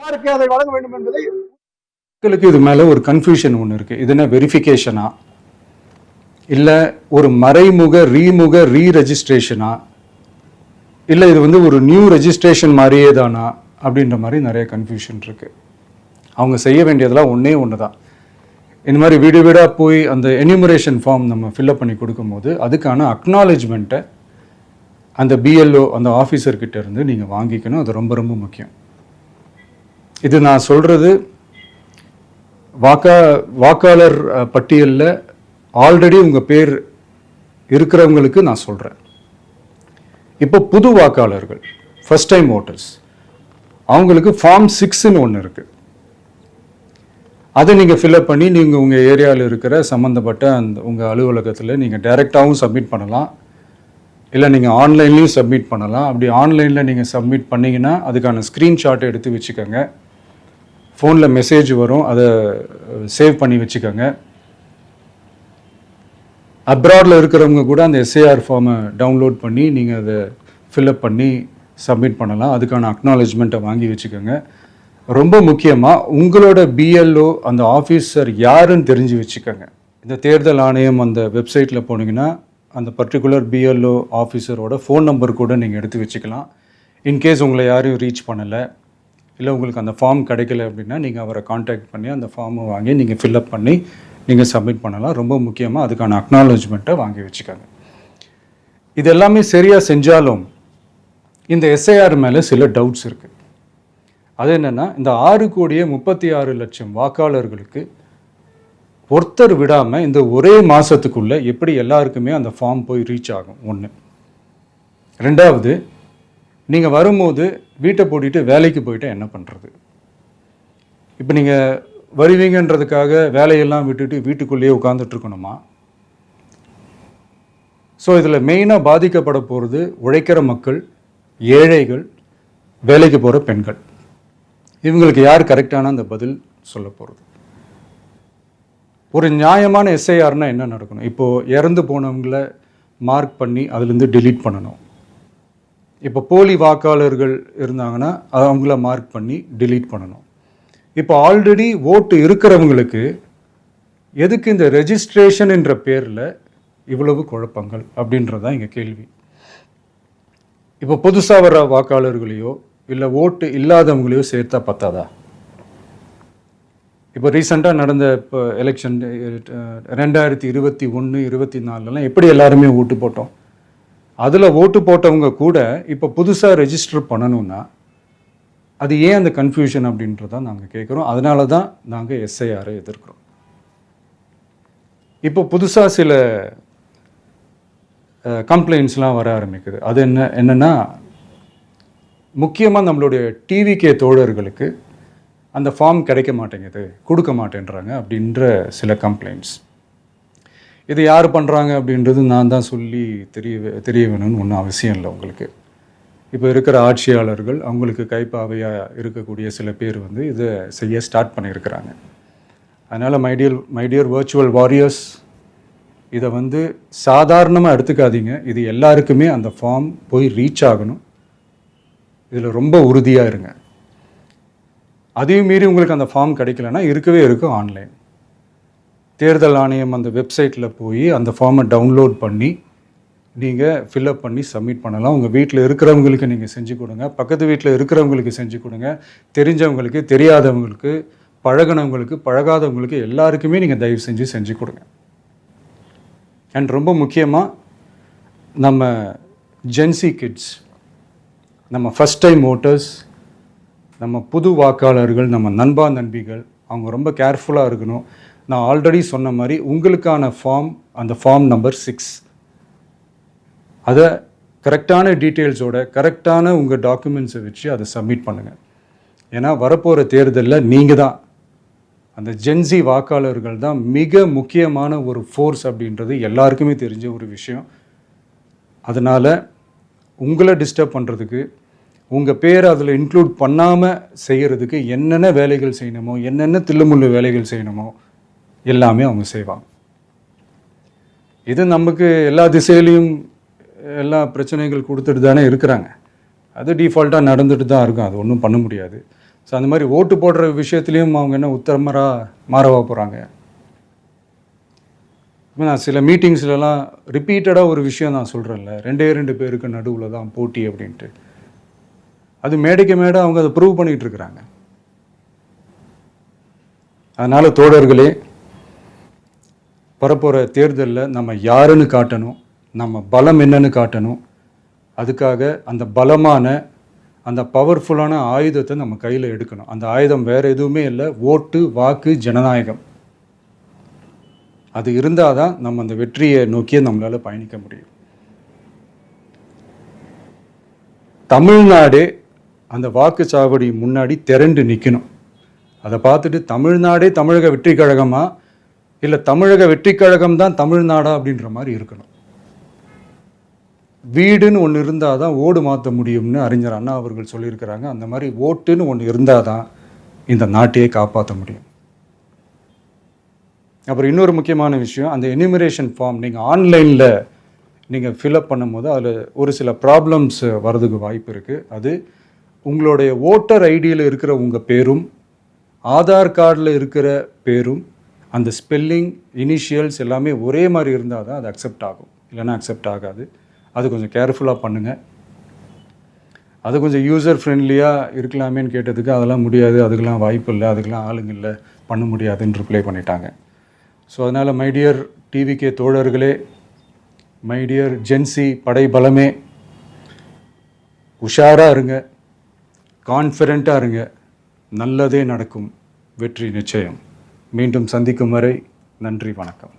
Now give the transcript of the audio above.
யாருக்கு அதை வழங்க வேண்டும் என்பதை மக்களுக்கு இது மேலே ஒரு கன்ஃபியூஷன் ஒன்று இருக்குது. இது என்ன வெரிஃபிகேஷனா இல்லை ஒரு மறைமுக ரீ ரெஜிஸ்ட்ரேஷனா இல்லை இது வந்து ஒரு நியூ ரெஜிஸ்ட்ரேஷன் மாதிரியே தானா அப்படின்ற மாதிரி நிறைய கன்ஃபியூஷன் இருக்குது. அவங்க செய்ய வேண்டியதெல்லாம் ஒன்று தான். இந்த மாதிரி வீடு வீடாக போய் அந்த என்யூமரேஷன் ஃபார்ம் நம்ம ஃபில்அப் பண்ணி கொடுக்கும்போது அதுக்கான அக்னாலேஜ்மெண்ட்டை அந்த பிஎல்ஓ அந்த ஆஃபீஸர்கிட்ட இருந்து நீங்கள் வாங்கிக்கணும். அது ரொம்ப ரொம்ப முக்கியம். இது நான் சொல்கிறது வாக்காளர் பட்டியலில் ஆல்ரெடி உங்கள் பேர் இருக்கிறவங்களுக்கு நான் சொல்கிறேன். இப்போ புது வாக்காளர்கள், ஃபர்ஸ்ட் டைம் ஓட்டர்ஸ், அவங்களுக்கு ஃபார்ம் 6ன்னு ஒன்று இருக்குது. அதை நீங்கள் ஃபில்அப் பண்ணி நீங்கள் உங்கள் ஏரியாவில் இருக்கிற சம்மந்தப்பட்ட அந்த உங்கள் அலுவலகத்தில் நீங்கள் டைரெக்டாகவும் சப்மிட் பண்ணலாம், இல்லை நீங்கள் ஆன்லைன்லேயும் சப்மிட் பண்ணலாம். அப்படி ஆன்லைனில் நீங்கள் சப்மிட் பண்ணிங்கன்னா அதுக்கான ஸ்க்ரீன்ஷாட்டை எடுத்து வச்சுக்கோங்க. ஃபோனில் மெசேஜ் வரும், அதை சேவ் பண்ணி வச்சுக்கோங்க. அப்ராடில் இருக்கிறவங்க கூட அந்த எஸ்ஏஆர் ஃபார்மை டவுன்லோட் பண்ணி நீங்கள் அதை ஃபில்அப் பண்ணி சப்மிட் பண்ணலாம். அதுக்கான அக்னாலேஜ்மெண்ட்டை வாங்கி வச்சுக்கோங்க. ரொம்ப முக்கியமாக உங்களோட பிஎல்ஓ அந்த ஆஃபீஸர் யாருன்னு தெரிஞ்சு வச்சுக்கோங்க. இந்த தேர்தல் ஆணையம் அந்த வெப்சைட்டில் போனீங்கன்னா அந்த பர்டிகுலர் பிஎல்ஓ ஆஃபீஸரோட ஃபோன் நம்பர் கூட நீங்கள் எடுத்து வச்சுக்கலாம். இன்கேஸ் உங்களை யாரையும் ரீச் பண்ணலை, இல்லை உங்களுக்கு அந்த ஃபார்ம் கிடைக்கல அப்படின்னா நீங்கள் அவரை காண்டாக்ட் பண்ணி அந்த ஃபார்மை வாங்கி நீங்கள் ஃபில்அப் பண்ணி நீங்கள் சப்மிட் பண்ணலாம். ரொம்ப முக்கியமாக அதுக்கான அக்னாலேஜ்மெண்ட்டை வாங்கி வச்சுக்கோங்க. இது எல்லாமே சரியாக செஞ்சாலும் இந்த எஸ்ஐஆர் மேலே சில டவுட்ஸ் இருக்குது. அது என்னென்னா, இந்த 6,36,00,000 வாக்காளர்களுக்கு ஒருத்தர் விடாமல் இந்த ஒரே மாதத்துக்குள்ளே எப்படி எல்லாருக்குமே அந்த ஃபார்ம் போய் ரீச் ஆகும்? ஒன்று. ரெண்டாவது, நீங்கள் வரும்போது வீட்டை பூட்டிட்டு வேலைக்கு போயிட்டு என்ன பண்ணுறது? இப்போ நீங்கள் வருவீங்கன்றதுக்காக வேலையெல்லாம் விட்டுட்டு வீட்டுக்குள்ளேயே உட்காந்துட்ருக்கணுமா? ஸோ இதில் மெயினாக பாதிக்கப்பட போகிறது உழைக்கிற மக்கள், ஏழைகள், வேலைக்கு போகிற பெண்கள். இவங்களுக்கு யார் கரெக்டான அந்த பதில் சொல்ல போகிறது? ஒரு நியாயமான எஸ்ஐஆர்னா என்ன நடக்கணும்? இப்போது இறந்து போனவங்களை மார்க் பண்ணி அதுலேருந்து டிலீட் பண்ணணும். இப்போ போலி வாக்காளர்கள் இருந்தாங்கன்னா அவங்கள மார்க் பண்ணி டிலீட் பண்ணணும். இப்போ ஆல்ரெடி ஓட்டு இருக்கிறவங்களுக்கு எதுக்கு இந்த ரெஜிஸ்ட்ரேஷன் என்ற பேரில் இவ்வளவு குழப்பங்கள் அப்படின்றதான் எங்கள் கேள்வி. இப்போ புதுசாக வர வாக்காளர்களையோ இல்லை ஓட்டு இல்லாதவங்களையோ சேர்த்தா பத்தாதா? இப்போ ரீசெண்டாக நடந்த இப்போ எலெக்ஷன் 2021, 24 எப்படி எல்லாருமே ஓட்டு போட்டோம்? அதில் ஓட்டு போட்டவங்க கூட இப்போ புதுசாக ரெஜிஸ்டர் பண்ணணும்னா அது ஏன் அந்த கன்ஃபியூஷன் அப்படின்றதான் நாங்கள் கேட்குறோம். அதனால தான் நாங்கள் எஸ்ஐஆரை எதிர்க்கிறோம். இப்போ புதுசாக சில கம்ப்ளைண்ட்ஸ்லாம் வர ஆரம்பிக்குது. அது என்னென்னா, முக்கியமாக நம்மளுடைய டிவிகே தோழர்களுக்கு அந்த ஃபார்ம் கிடைக்க மாட்டேங்குது, கொடுக்க மாட்டேன்றாங்க அப்படின்ற சில கம்ப்ளைண்ட்ஸ். இது யார் பண்ணுறாங்க அப்படின்றது நான் தான் சொல்லி தெரிய வேணும்னு ஒன்றும் அவசியம் இல்லை உங்களுக்கு. இப்போ இருக்கிற ஆட்சியாளர்கள், அவங்களுக்கு கைப்பாவையாக இருக்கக்கூடிய சில பேர் வந்து இதை செய்ய ஸ்டார்ட் பண்ணியிருக்கிறாங்க. அதனால் மைடியர் வர்ச்சுவல் வாரியர்ஸ், இதை வந்து சாதாரணமாக எடுத்துக்காதீங்க. இது எல்லாருக்குமே அந்த ஃபார்ம் போய் ரீச் ஆகணும். இதில் ரொம்ப உறுதியாக இருங்க. அதையும் மீறி உங்களுக்கு அந்த ஃபார்ம் கிடைக்கலன்னா இருக்கவே இருக்கும் ஆன்லைன். தேர்தல் ஆணையம் அந்த வெப்சைட்டில் போய் அந்த ஃபார்மை டவுன்லோட் பண்ணி நீங்கள் ஃபில்அப் பண்ணி சப்மிட் பண்ணலாம். உங்கள் வீட்டில் இருக்கிறவங்களுக்கு நீங்கள் செஞ்சு கொடுங்க, பக்கத்து வீட்டில் இருக்கிறவங்களுக்கு செஞ்சு கொடுங்க, தெரிஞ்சவங்களுக்கு, தெரியாதவங்களுக்கு, பழகினவங்களுக்கு, பழகாதவங்களுக்கு எல்லாருக்குமே நீங்கள் தயவு செஞ்சு கொடுங்க. அண்ட் ரொம்ப முக்கியமாக நம்ம ஜென்சி கிட்ஸ், நம்ம ஃபஸ்ட் டைம் ஓட்டர்ஸ், நம்ம புது வாக்காளர்கள், நம்ம நண்பா நண்பிகள், அவங்க ரொம்ப கேர்ஃபுல்லாக இருக்கணும். நான் ஆல்ரெடி சொன்ன மாதிரி உங்களுக்கான ஃபார்ம், அந்த ஃபார்ம் நம்பர் 6, அதை கரெக்டான டீட்டெயில்ஸோட கரெக்டான உங்கள் டாக்குமெண்ட்ஸை வச்சு அதை சப்மிட் பண்ணுங்கள். ஏன்னா வரப்போகிற தேர்தலில் நீங்கள் தான், அந்த ஜென்சி வாக்காளர்கள் தான் மிக முக்கியமான ஒரு ஃபோர்ஸ் அப்படின்றது எல்லாருக்குமே தெரிஞ்ச ஒரு விஷயம். அதனால் உங்களை டிஸ்டர்ப் பண்ணுறதுக்கு, உங்கள் பேரை அதில் இன்க்ளூட் பண்ணாமல் செய்கிறதுக்கு என்னென்ன வேலைகள் செய்யணுமோ, என்னென்ன தில்லுமுள்ளு வேலைகள் செய்யணுமோ எல்லாமே அவங்க செய்வாங்க. இது நமக்கு எல்லா திசையிலையும் எல்லா பிரச்சனைகள் கொடுத்துட்டு தானே இருக்கிறாங்க. அது டிஃபால்ட்டாக நடந்துட்டு தான் இருக்கும். அது ஒன்றும் பண்ண முடியாது. ஸோ அந்த மாதிரி ஓட்டு போடுற விஷயத்துலேயும் அவங்க என்ன உத்தமராக மாறவா போகிறாங்க? நான் சில மீட்டிங்ஸ்லலாம் ரிப்பீட்டடாக ஒரு விஷயம் நான் சொல்கிறேன்ல, 2 பேருக்கு நடுவில் தான் போட்டி அப்படின்ட்டு. அது மேடைக்கு மேடை அவங்க அதை ப்ரூவ் பண்ணிகிட்டு இருக்கிறாங்க. அதனால் தோழர்களே, வரப்போகிற தேர்தலில் நம்ம யாருன்னு காட்டணும், நம்ம பலம் என்னன்னு காட்டணும். அதுக்காக அந்த பலமான அந்த பவர்ஃபுல்லான ஆயுதத்தை நம்ம கையில் எடுக்கணும். அந்த ஆயுதம் வேறு எதுவுமே இல்லை, ஓட்டு, வாக்கு, ஜனநாயகம். அது இருந்தால் தான் நம்ம அந்த வெற்றியை நோக்கியே நம்மளால் பயணிக்க முடியும். தமிழ்நாடே அந்த வாக்குச்சாவடி முன்னாடி திரண்டு நிற்கணும். அதை பார்த்துட்டு தமிழ்நாடே தமிழக வெற்றி கழகமா இல்லை தமிழக வெற்றி கழகம் தான் தமிழ்நாடா அப்படின்ற மாதிரி இருக்கணும். வீடுன்னு ஒன்று இருந்தால் தான் ஓடு மாற்ற முடியும்னு அறிஞர் அண்ணா அவர்கள் சொல்லியிருக்கிறாங்க. அந்த மாதிரி ஓட்டுன்னு ஒன்று இருந்தால் தான் இந்த நாட்டையே காப்பாற்ற முடியும். அப்புறம் இன்னொரு முக்கியமான விஷயம், அந்த எனிமரேஷன் ஃபார்ம் நீங்கள் ஆன்லைனில் நீங்கள் ஃபில்அப் பண்ணும்போது அதில் ஒரு சில ப்ராப்ளம்ஸ் வர்றதுக்கு வாய்ப்பு இருக்குது. அது உங்களுடைய ஓட்டர் ஐடியில் இருக்கிற உங்கள் பேரும் ஆதார் கார்டில் இருக்கிற பேரும் அந்த ஸ்பெல்லிங் இனிஷியல்ஸ் எல்லாமே ஒரே மாதிரி இருந்தால் தான் அது அக்செப்ட் ஆகும், இல்லைன்னா அக்செப்ட் ஆகாது. அது கொஞ்சம் கேர்ஃபுல்லாக பண்ணுங்கள். அது கொஞ்சம் யூசர் ஃப்ரெண்ட்லியாக இருக்கலாமேன்னு கேட்டதுக்கு அதெல்லாம் முடியாது, அதுக்கெல்லாம் வாய்ப்பு இல்லை, அதுக்கெல்லாம் ஆளுங்க இல்லை, பண்ண முடியாதுன்னு ரிப்ளை பண்ணிட்டாங்க. ஸோ அதனால் மை டியர் டிவிகே தோழர்களே, மை டியர் ஜென்சி படை பலமே, உஷாராக இருங்க, கான்ஃபிடெண்ட்டாக இருங்க, நல்லதே நடக்கும், வெற்றி நிச்சயம். மீண்டும் சந்திக்கும் வரை நன்றி, வணக்கம்.